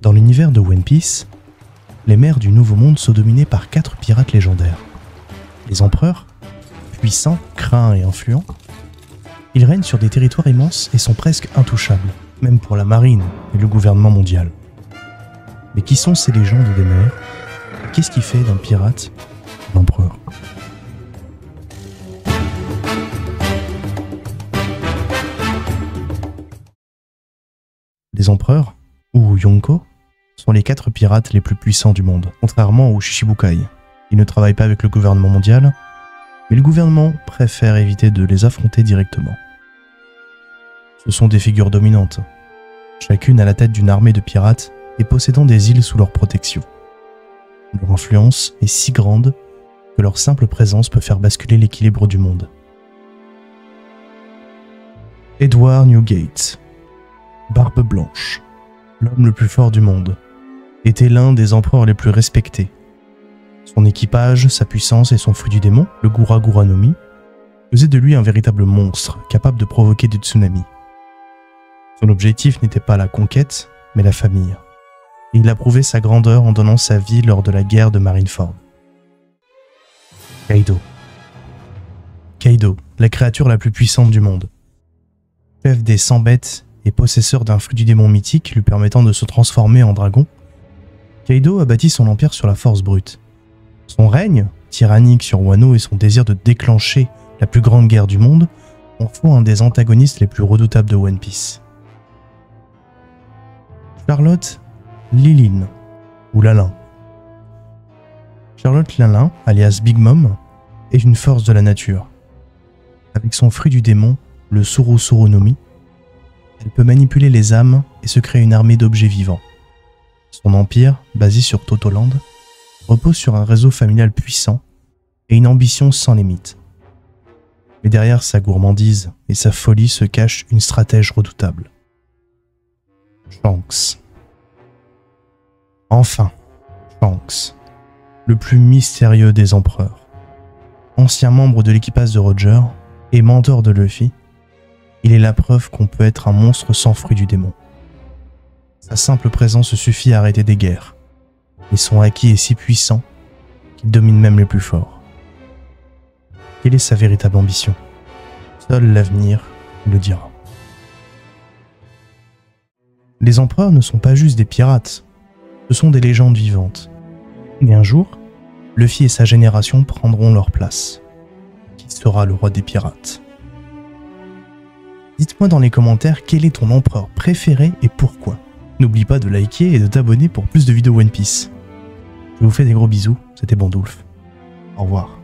Dans l'univers de One Piece, les mers du Nouveau Monde sont dominées par 4 pirates légendaires. Les empereurs, puissants, craints et influents, ils règnent sur des territoires immenses et sont presque intouchables, même pour la marine et le gouvernement mondial. Mais qui sont ces légendes des mers? Qu'est-ce qui fait d'un pirate l'empereur? Les empereurs, ou Yonko, sont les 4 pirates les plus puissants du monde, contrairement aux Shichibukai. Ils ne travaillent pas avec le gouvernement mondial, mais le gouvernement préfère éviter de les affronter directement. Ce sont des figures dominantes, chacune à la tête d'une armée de pirates et possédant des îles sous leur protection. Leur influence est si grande que leur simple présence peut faire basculer l'équilibre du monde. Edward Newgate, Barbe Blanche, l'homme le plus fort du monde, était l'un des empereurs les plus respectés. Son équipage, sa puissance et son fruit du démon, le Gura Gura no Mi, faisaient de lui un véritable monstre, capable de provoquer des tsunamis. Son objectif n'était pas la conquête, mais la famille. Et il a prouvé sa grandeur en donnant sa vie lors de la guerre de Marineford. Kaido. Kaido, la créature la plus puissante du monde. Chef des 100 bêtes et possesseur d'un fruit du démon mythique lui permettant de se transformer en dragon, Kaido a bâti son empire sur la force brute. Son règne, tyrannique sur Wano et son désir de déclencher la plus grande guerre du monde en font un des antagonistes les plus redoutables de One Piece. Charlotte Lilin, ou Lalin. Charlotte Lalin, alias Big Mom, est une force de la nature. Avec son fruit du démon, le Suru Suru no Mi, elle peut manipuler les âmes et se créer une armée d'objets vivants. Son empire, basé sur Totoland, repose sur un réseau familial puissant et une ambition sans limite. Mais derrière sa gourmandise et sa folie se cache une stratège redoutable. Shanks. Enfin, Shanks, le plus mystérieux des empereurs. Ancien membre de l'équipage de Roger et mentor de Luffy, il est la preuve qu'on peut être un monstre sans fruit du démon. Sa simple présence suffit à arrêter des guerres, et son acquis est si puissant qu'il domine même les plus forts. Quelle est sa véritable ambition? Seul l'avenir le dira. Les empereurs ne sont pas juste des pirates, ce sont des légendes vivantes. Mais un jour, Luffy et sa génération prendront leur place. Qui sera le roi des pirates? Dites-moi dans les commentaires quel est ton empereur préféré et pourquoi. N'oublie pas de liker et de t'abonner pour plus de vidéos One Piece. Je vous fais des gros bisous, c'était Bandoulf. Au revoir.